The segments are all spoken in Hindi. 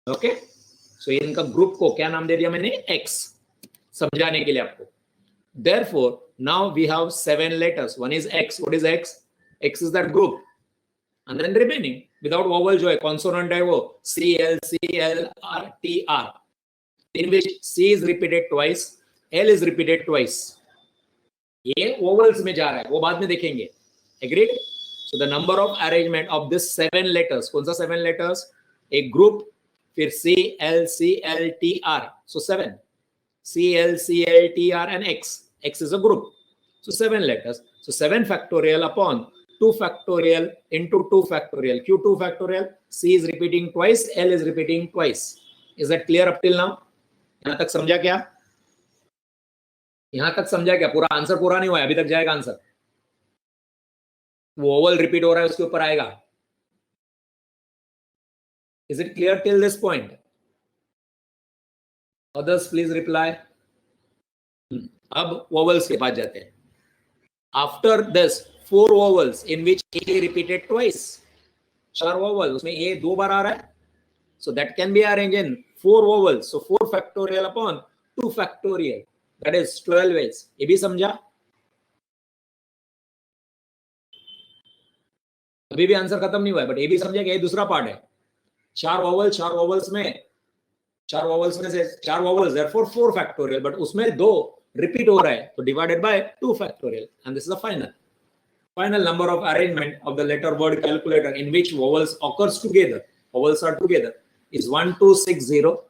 ओके, सो इनका ग्रुप को क्या नाम दे दिया मैंने, एक्स, समझाने के लिए आपको. Therefore, now we have 7 letters. One is X. What is X? X is that group. And then remaining without vowel जो है consonant है वो C L C L R T R, in which C is repeated twice, L is repeated twice. ये vowels में जा रहा है, वो बाद में देखेंगे. Agreed? So the number of arrangement of this 7 letters, कौन सा 7 letters? एक group, फिर C L C L T R. So 7. C L C L T R and X. X is a group. So 7 letters. So 7 factorial upon 2 factorial into 2 factorial. Q 2 factorial. C is repeating twice. L is repeating twice. Is that clear up till now? यहां तक समझा क्या? यहां तक समझा क्या? पूरा आंसर पूरा नहीं हुआ है, अभी तक जाएगा आंसर. वो ओवल रिपीट हो रहा है, उसके ऊपर आएगा. Is it clear till this point? Others please reply. अब vowels के पास जाते हैं. After this 4 vowels in which A repeated twice. 4 vowels, उसमें A 2 बार आ रहा है. So that can be arranged in 4 vowels. So 4 factorial upon 2 factorial. That is 12 ways. ये भी समझा? अभी भी आंसर खत्म नहीं हुआ है, बट ये भी समझा कि ये दूसरा पार्ट है. 4 vowels में से 4 vowels, therefore 4 factorial, but उसमें 2 रिपीट हो रहा है, तो divided by 2 factorial, and this is the final number of arrangement of the letter word calculator in which vowels occurs together, vowels are together, is 1260.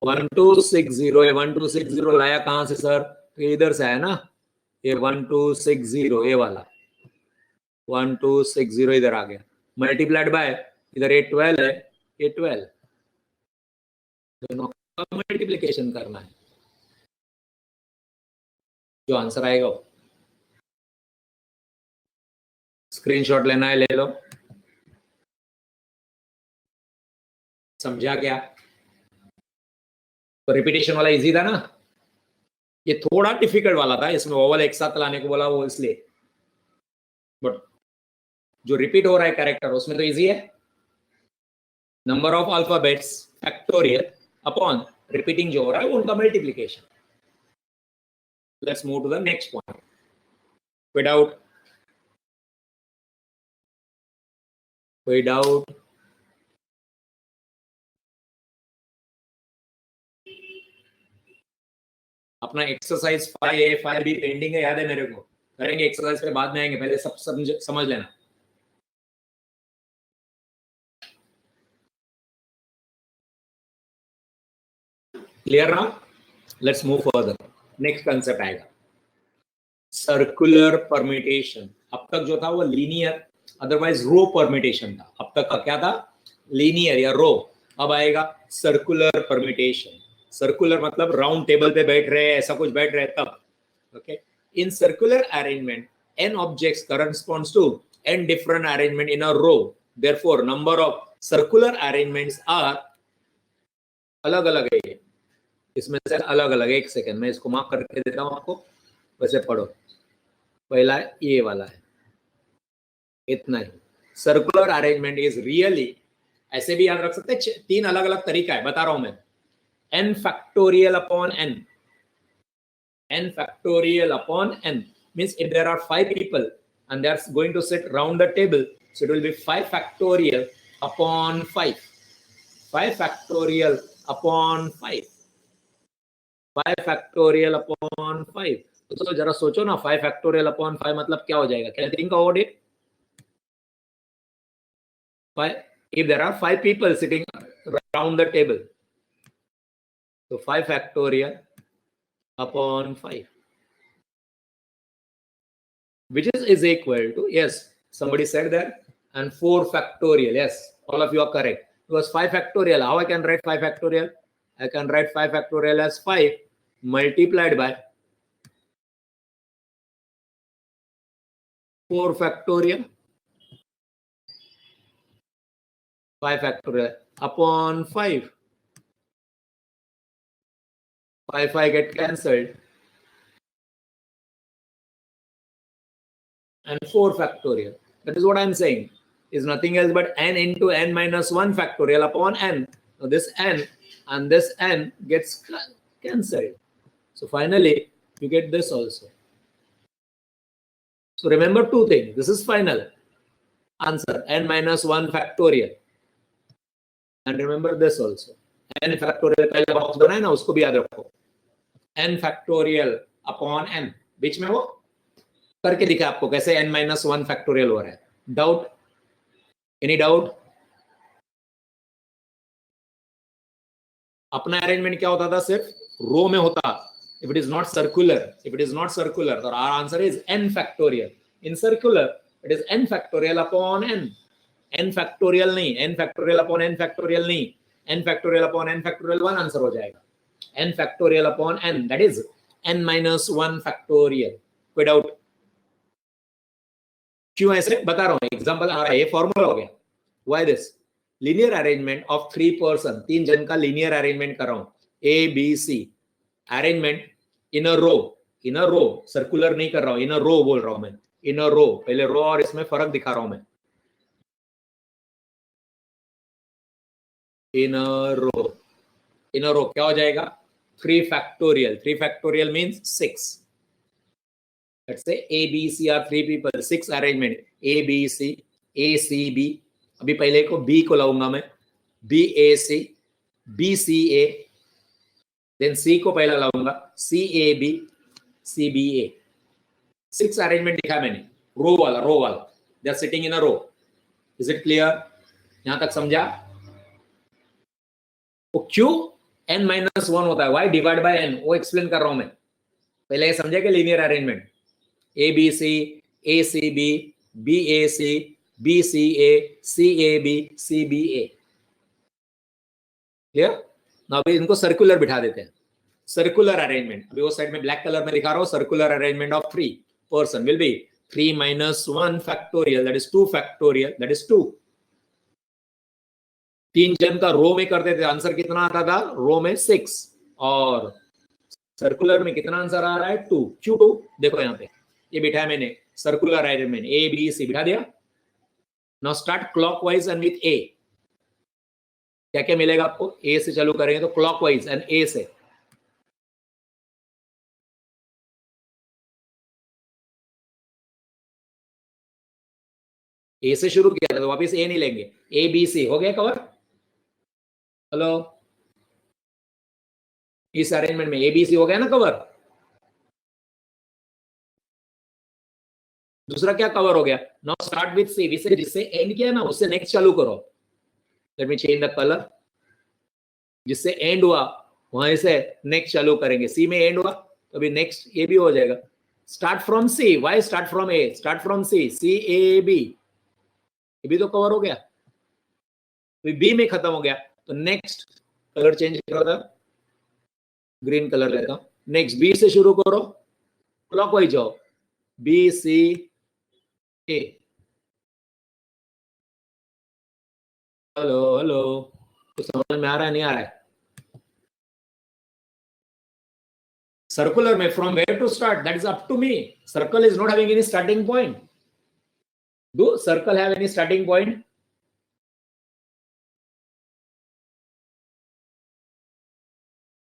1260 लाया कहां से सर? तो इधर से आया ना, ये 1260 ये वाला 1260 इधर आ गया, मल्टीप्लाइड बाय इधर ये 12 है, ये 12, दोनों का मल्टीप्लिकेशन करना है. जो आंसर आएगा स्क्रीनशॉट लेना है, ले लो. समझा क्या? तो रिपीटेशन वाला इजी था ना, ये थोड़ा डिफिकल्ट वाला था, इसमें वोवल एक साथ लाने को बोला वो इसलिए, बट जो रिपीट हो रहा है कैरेक्टर उसमें तो इजी है. Number of alphabets factorial upon repeating जो हो रहा है वो उनका multiplication. Let's move to the next point. Without अपना एक्सरसाइज 5A 5B पेंडिंग है, याद है मेरे को, करेंगे एक्सरसाइज पे बाद में आएंगे, पहले सब समझ लेना. क्लियर ना? Let's move further. Next concept आएगा सर्कुलर परम्यूटेशन. अब तक जो था वो लीनियर अदरवाइज रो परम्यूटेशन था. अब तक का क्या था? लीनियर या रो. अब आएगा सर्कुलर परम्यूटेशन. सर्कुलर मतलब राउंड टेबल पे बैठ रहे हैं, ऐसा कुछ बैठ रहे हैं तब. Okay, in circular arrangement n objects corresponds to n different arrangement in a row. Therefore number of circular arrangements are अलग अलग है. इसमें से अलग अलग, एक सेकंड मैं इसको मार्क करके देता हूं आपको, वैसे पढ़ो. पहला ये वाला है, इतना ही. सर्कुलर अरेंजमेंट इज रियली, ऐसे भी याद रख सकते हैं, 3 अलग अलग तरीका है, बता रहा हूं मैं. n factorial upon n. n factorial upon n means if there are 5 people and they are going to sit round the table, so it will be 5 factorial upon 5. 5 factorial upon 5. 5 factorial upon 5. तो जरा सोचो ना, 5 factorial upon 5 मतलब क्या हो जाएगा? Can you think about it? 5, if there are 5 people sitting around the table, so 5 factorial upon 5, which is equal to, yes, somebody said that, and 4 factorial. Yes, all of you are correct. It was 5 factorial. How I can write 5 factorial? I can write 5 factorial as 5 multiplied by 4 factorial. 5 factorial upon 5. 5 get cancelled, and 4 factorial. That is what I am saying. is nothing else but n into n minus 1 factorial upon n. So this n and this n gets cancelled. So finally, you get this also. So remember two things. This is final answer, n minus 1 factorial. And remember this also. n factorial पहले बॉक्स बनाए ना, उसको भी याद रखो. n factorial upon n. बीच में वो करके दिखा आपको कैसे n minus 1 factorial हो रहा है. डाउट? Any doubt? अपना अरेंजमेंट क्या होता था? सिर्फ रो में होता. If it is not circular, then our answer is n factorial. In circular, it is n factorial upon n. n factorial नहीं, n factorial upon n factorial नहीं, n factorial upon n factorial 1 answer हो जाएगा. n factorial upon n, that is n minus 1 factorial. कोई डाउट? क्यों ऐसे बता रहा हूं, एग्जांपल आ रहा है, ये फॉर्मूला हो गया. Why this? Linear arrangement of 3 person, 3 जन का linear arrangement कर रहा हूं. A, B, C. Arrangement in a row, circular नहीं कर रहा हूं, in a row बोल रहा हूं मैं. In a row, पहले रो और इसमें फर्क दिखा रहा हूं मैं. In a row क्या हो जाएगा? 3 factorial. 3 factorial means 6. Let's say A, B, C are 3 people. 6 arrangement. A, B, C, A, C, B. अभी पहले को B को लाऊंगा मैं. B, A, C, B, C, A. Then C को पहला लाऊंगा. C, A, B, C, B, A. 6 arrangement दिखा मैंने. रो वाला. They are sitting in a row. Is it clear? यहां तक समझा? वो क्यों n minus 1 होता है? Why divide by n? वो एक्सप्लेन कर रहा हूं मैं. पहले ये समझे कि linear arrangement. A, B, C, A, C, B, B, A, C, B, C, A, C, A, B, C, B, A. Clear? ना अभी इनको सर्कुलर बिठा देते हैं. सर्कुलर अरेंजमेंट, अभी वो साइड में ब्लैक कलर में दिखा रहा हूं. Circular arrangement of 3 person will be 3 minus 1 factorial, that is 2 factorial, that is 2. 3 जन का रो में करते थे, आंसर कितना आता था? रो में 6 और सर्कुलर में कितना आंसर आ रहा है? 2. क्यों 2? देखो यहां पे ये बिठाया मैंने. Circular arrangement A, B, C बिठा दिया. Now start clockwise and with A. क्या क्या मिलेगा आपको? A से चालू करेंगे तो क्लॉकवाइज एंड A से. A से शुरू किया तो वापस A नहीं लेंगे. A, B, C हो गया कवर. हेलो, इस अरेंजमेंट में A, B, C हो गया ना कवर. दूसरा क्या कवर हो गया? Now start with C. जिससे एंड किया ना उससे नेक्स्ट चालू करो. Let me change the colour. जिससे एंड हुआ वहां से नेक्स्ट चालू करेंगे. C में एंड हुआ तो अभी नेक्स्ट A भी हो जाएगा. Start from C. Why start from A? Start from C. C, A, B. ये भी तो कवर हो गया. अभी B में खत्म हो गया तो नेक्स्ट कलर चेंज करो था. ग्रीन कलर लेता हूं. नेक्स्ट B से शुरू करो, क्लॉकवाइज जाओ. B, C, A. हेलो, तो समझ में आ रहा है नहीं आ रहा है? सर्कुलर में from where to start, that is up to me. Circle is not having any starting point. Do circle have any starting point?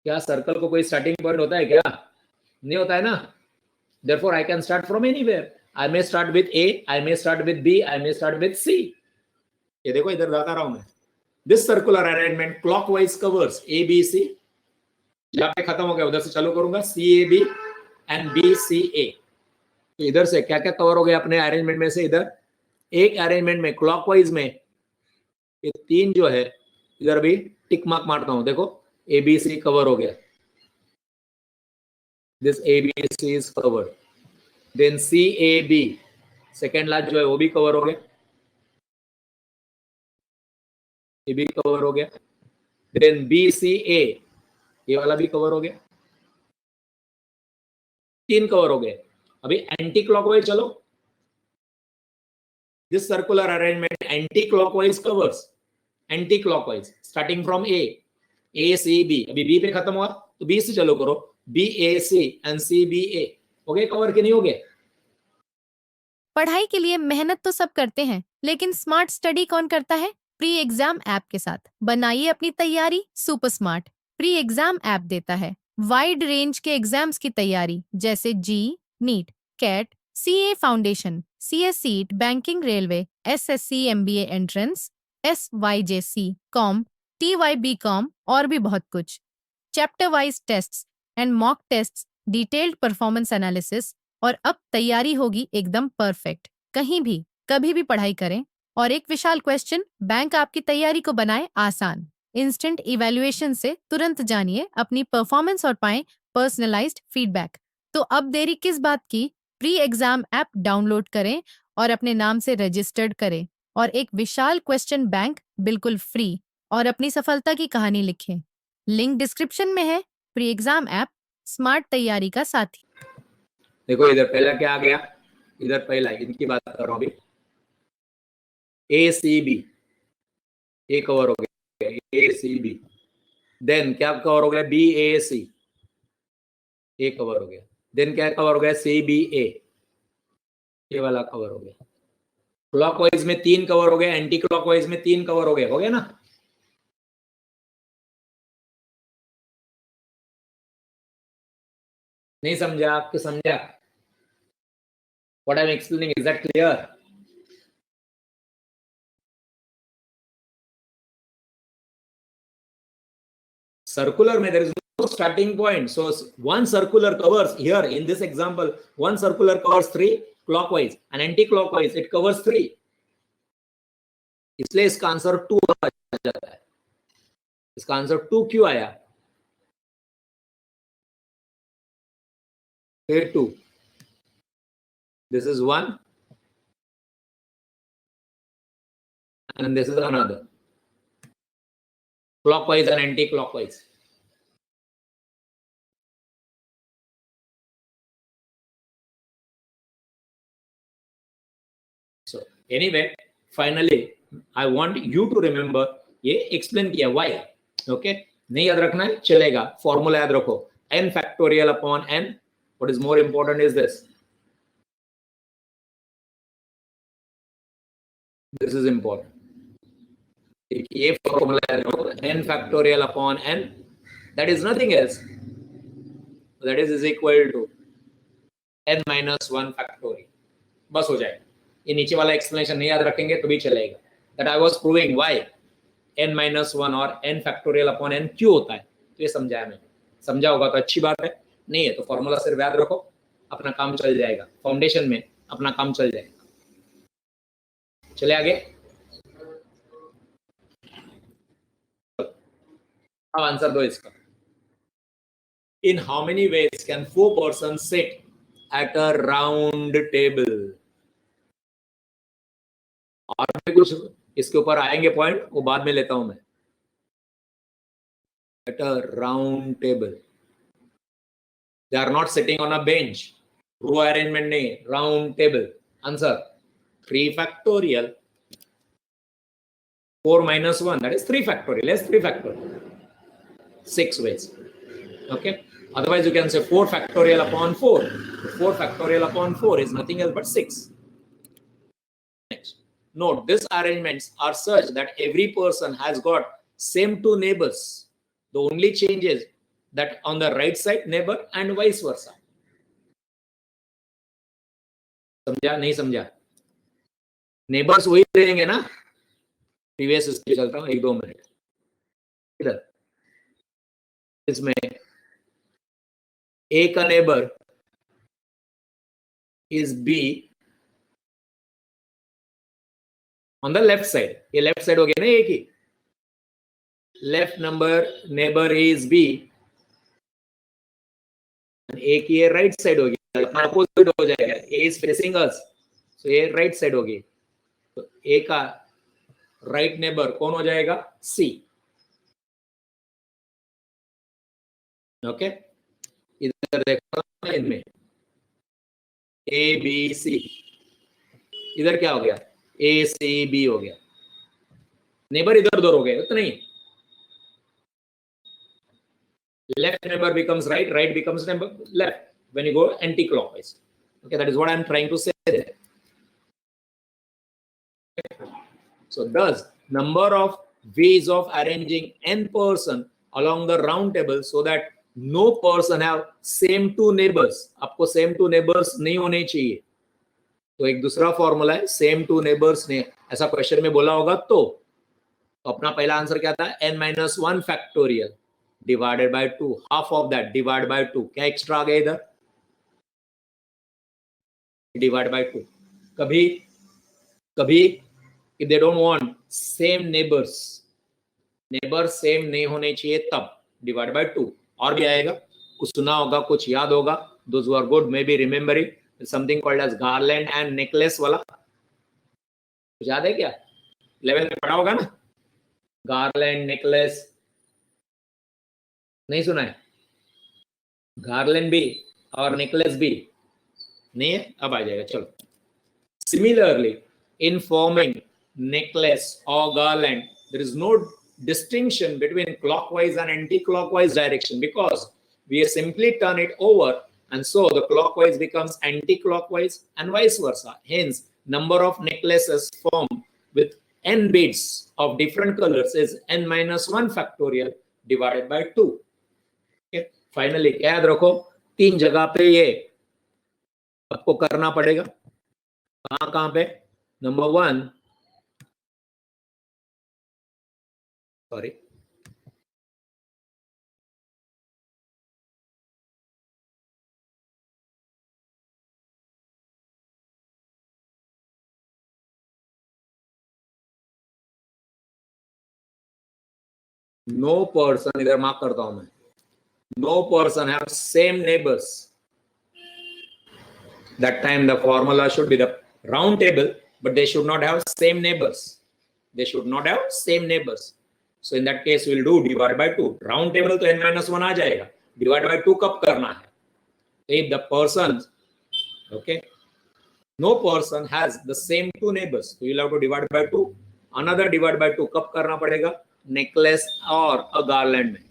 क्या सर्कल को कोई स्टार्टिंग पॉइंट होता है क्या? नहीं होता है ना. Therefore, I can start from anywhere. I may start with A, I may start with B, I may start with C. ये देखो इधर बता रहा हूं मैं. This circular arrangement clockwise covers A, B, C. जहां पे खत्म हो गया उधर से चालू करूंगा. C, A, B and B, C, A. तो इधर से क्या क्या कवर हो गया अपने अरेंजमेंट में से? इधर एक अरेंजमेंट में क्लॉकवाइज में ये 3 जो है इधर भी टिक मार्क मारता हूं. देखो A, B, C कवर हो गया. This A, B, C is covered. Then C, A, B second last जो है वो भी कवर हो गया. ये भी कवर हो गया. Then B, C, A ये वाला भी कवर हो गया. 3 कवर हो गए. अभी एंटी क्लॉकवाइज चलो. This circular arrangement anti clockwise covers. Anti clockwise starting from A, A, C, B. अभी B पे खत्म हुआ तो B से चलो करो. B, A, C and C, B, A. हो गए कवर के नहीं हो गए? पढ़ाई के लिए मेहनत तो सब करते हैं, लेकिन स्मार्ट स्टडी कौन करता है? प्री एग्जाम ऐप के साथ बनाइए अपनी तैयारी super smart. Pre exam app देता है वाइड रेंज के एग्जाम्स की तैयारी, जैसे JEE, NEET, CAT, CA foundation, CSEET, banking, railway, SSC, MBA entrance, SYJC, com, TYB com और भी बहुत कुछ। Chapter wise tests and mock tests, detailed performance analysis, और अब तैयारी होगी एकदम परफेक्ट। कहीं भी कभी भी पढ़ाई करें। और एक विशाल क्वेश्चन बैंक आपकी तैयारी को बनाए आसान। इंस्टेंट इवैल्यूएशन से तुरंत जानिए अपनी परफॉर्मेंस और पाएं पर्सनलाइज्ड फीडबैक। तो अब देरी किस बात की? प्री एग्जाम ऐप डाउनलोड करें और अपने नाम से रजिस्टर्ड करें और एक विशाल क्वेश्चन बैंक बिल्कुल फ्री और अपनी सफलता की कहानी लिखें। लिंक डिस्क्रिप्शन में है। प्री एग्जाम ऐप स्मार्ट तैयारी का साथी। देखो इधर पहला क्या आ गया, इधर पहला इनकी बात कर रहा हूं अभी, ACB ये कवर हो गया, ACB। देन क्या कवर हो गया? BAC ये कवर हो गया। देन क्या कवर हो गया? CBA ये वाला कवर हो गया। क्लॉकवाइज में 3 कवर हो गए, एंटी क्लॉकवाइज में 3 कवर हो गए ना? नहीं समझा? आपको समझा? What I'm explaining, is that clear? Circular में there is no starting point, so one circular covers, here in this example one circular covers 3 clockwise and anti-clockwise it covers 3, इसलिए इसका आंसर 2 आ जाता है। इसका आंसर 2 क्यों आया? Here 2, this is 1 and this is another, clockwise and anti-clockwise. So anyway, finally I want you to remember, ये explain किया why, okay? नहीं याद रखना है चलेगा, फॉर्मूला याद रखो, n factorial upon n. What is more important is this. This is important. ये फॉर्मूला याद रखो, n factorial upon n, that is nothing else, that is equal to n minus 1 factorial. बस हो जाएगा। ये नीचे वाला एक्सप्लेनेशन नहीं याद रखेंगे तो भी चलेगा। That I was proving why n minus 1 और n factorial upon n क्यों होता है, तो ये समझाया मैंने। समझा होगा तो अच्छी बात है, नहीं है तो फॉर्मूला सिर्फ याद रखो, अपना काम चल जाएगा, फाउंडेशन में अपना काम चल जाएगा। चले आगे। अब आंसर दो इसका। In how many ways can 4 persons sit at a round table? और भी कुछ इसके ऊपर आएंगे पॉइंट, वो बाद में लेता हूं मैं। At a round table, they are not sitting on a bench, row arrangement नहीं, round table. Answer 3 factorial, 4 minus 1, that is 3 factorial, yes, 3 factorial, 6 ways, okay? Otherwise you can say 4 factorial upon 4. 4 factorial upon 4 is nothing else but 6. Next, note these arrangements are such that every person has got same 2 neighbors. The only change is that on the right side neighbor and vice versa. समझा नहीं समझा? नेबर्स वही रहेंगे ना, प्रीवियस इसलिए चलता हूँ 1-2 मिनट। इधर इसमें A का neighbour is B on the left side. ये लेफ्ट साइड हो गया ना, एक ही left number neighbour is B, एक ही राइट साइड हो गया, अपोजिट हो जाएगा, A is facing us, so ये राइट साइड होगी, तो A का राइट नेबर कौन हो जाएगा? C, okay? इधर देखो इनमें ABC, इधर क्या हो गया? ACB हो गया। नेबर इधर उधर हो गए तो नहीं, left neighbor becomes right, right becomes neighbor left when you go anti-clockwise. Okay, that is what I am trying to say there. So thus number of ways of arranging n person along the round table so that no person have same two neighbors. आपको same two neighbors नहीं होने चाहिए, तो एक दूसरा फॉर्मूला है सेम टू नेबर्स ने, ऐसा क्वेश्चन में बोला होगा तो अपना पहला आंसर क्या था, n-1 factorial divided by 2, half of that divide by 2, क्या एक्स्ट्रा आ गया इधर, डिवाइड बाय 2. कभी कभी if they don't want same neighbors, neighbour same नहीं होने चाहिए तब डिवाइड बाय 2. और भी आएगा, कुछ सुना होगा, कुछ याद होगा, those who are good may be remembering something called as garland and necklace वाला, कुछ याद है क्या, 11 में पढ़ा होगा ना, गार्लैंड नेकलेस, नहीं सुना है, गार्लैंड भी और नेकलेस भी नहीं है, अब आ जाएगा. चलो, similarly in forming necklace or garland there is no distinction between clockwise and anti-clockwise direction because we simply turn it over and so the clockwise becomes anti-clockwise and vice versa. Hence number of necklaces formed with n beads of different colors is n-1 factorial divided by 2. Okay, finally याद रखो 3 जगह पे ये आपको करना पड़ेगा. कहां पे, number 1, sorry, no person, इधर मार्क करता हूं मैं, no person have same neighbors. That time the formula should be the round table, but they should not have same neighbors. They should not have same neighbors. So in that case we'll do divide by 2. Round table तो n-1 आ जाएगा, divide by 2 कब करना है, if the person, okay, no person has the same two neighbors, so you'll have to divide by 2. Another divide by 2 कब करना पड़ेगा, necklace और a garland में.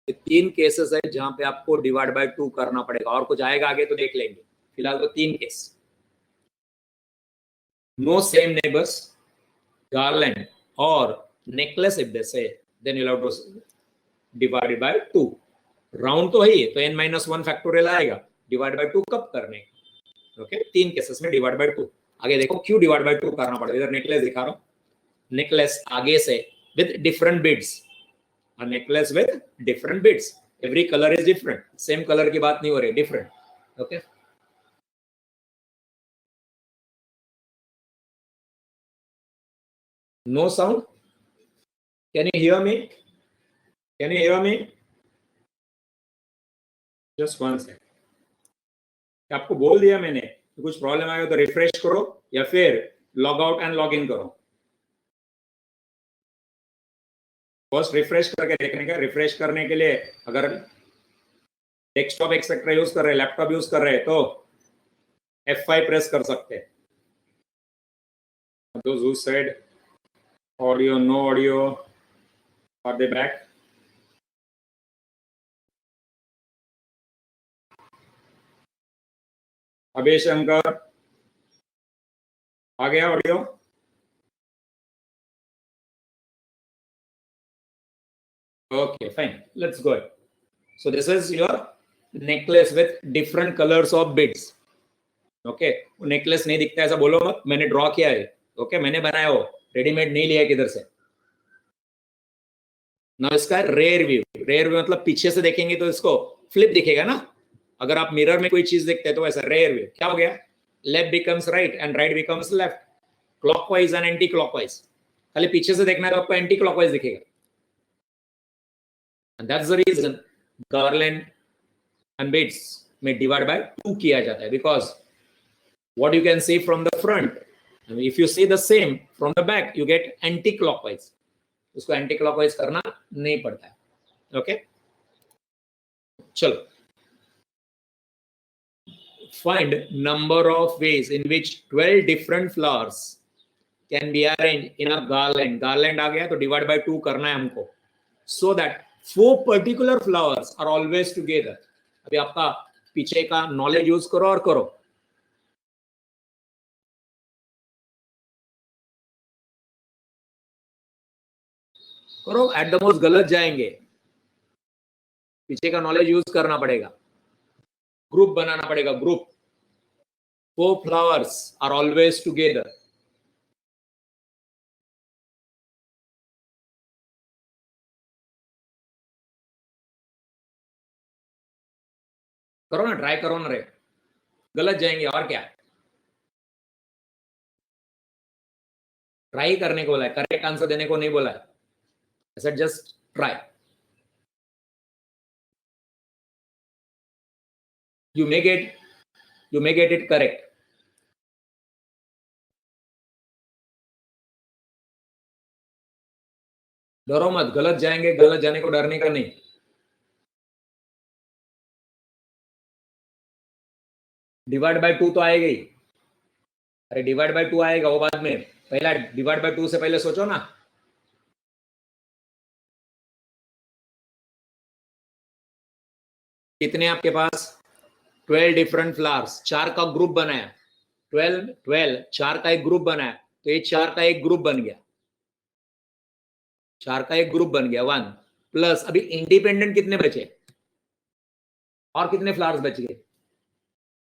3 केसेस है जहां पे आपको डिवाइड बाय 2 करना पड़ेगा, और कुछ आएगा आगे तो देख लेंगे, फिलहाल तो 3 case. No same neighbours, garland और necklace if they say, then you have to divide by 2. Round तो है ही, तो n-1 फैक्टोरियल आएगा, डिवाइड बाय 2 कब करने, ओके, 3 केसेस में डिवाइड बाय 2. आगे देखो क्यों डिवाइड बाय 2 करना पड़ेगा. इधर नेकलेस दिखा रहा हूं, नेकलेस आगे से with different beads, a necklace with different beads, every color is different, same color की बात नहीं हो रही, different. Okay, no sound, can you hear me, can you hear me, just one second. आपको बोल दिया मैंने, तो कुछ प्रॉब्लम आएगा तो रिफ्रेश करो या फिर log out and log in करो. फर्स्ट रिफ्रेश करके देखने का, रिफ्रेश करने के लिए अगर डेस्कटॉप एक्सेट्रा यूज कर रहे, लैपटॉप यूज कर रहे तो F5 प्रेस कर सकते हैं. Those who said audio, no audio, are they back? Abhay Shankar आ गया audio, okay fine, let's go ahead. So this is your necklace with different colors of beads. Okay, necklace नहीं दिखता ऐसा बोलो मत, मैंने ड्रॉ किया है, ओके, मैंने बनाया हो, रेडीमेड नहीं लिया किधर से. ना इसका रेयर व्यू, रेयर व्यू मतलब पीछे से देखेंगे तो इसको फ्लिप दिखेगा ना, अगर आप मिरर में कोई चीज देखते हैं तो ऐसा रेयर व्यू. क्या हो गया, left becomes right and right becomes left, clockwise and anti clockwise. खाली पीछे से देखना है तो आपको एंटी क्लॉकवाइज दिखेगा. And that's the reason garland and beads में divide by 2 किया जाता है, because what you can see from the front, I mean, if you see the same from the back you get anti-clockwise, उसको anti-clockwise करना नहीं पड़ता है. Okay, चलो, find number of ways in which 12 different flowers can be arranged in a garland. Garland आ गया तो divide by 2 करना है हमको, so that 4 particular flowers are always together. अभी आपका पीछे का नॉलेज यूज करो और करो. करो, एट द मोस्ट गलत जाएंगे, पीछे का नॉलेज यूज करना पड़ेगा, ग्रुप बनाना पड़ेगा, group. 4 flowers are always together. करो ना, ट्राई करो ना रे, गलत जाएंगे और क्या, ट्राई करने को बोला है, करेक्ट आंसर देने को नहीं बोला है। I said just try. You may get it correct. डरो मत, गलत जाएंगे, गलत जाने को डरने का नहीं। डिवाइड बाय 2 तो आएगा ही, अरे डिवाइड बाय 2 आएगा वो बाद में, पहला डिवाइड बाय 2 से पहले सोचो ना। कितने आपके पास, 12 डिफरेंट फ्लावर्स, 4 का ग्रुप बनाया, 12 4 का एक ग्रुप बनाया, तो ये 4 का एक ग्रुप बन गया, 4 का एक ग्रुप बन गया 1 प्लस, अभी इंडिपेंडेंट कितने बचे और कितने फ्लावर्स बच गए,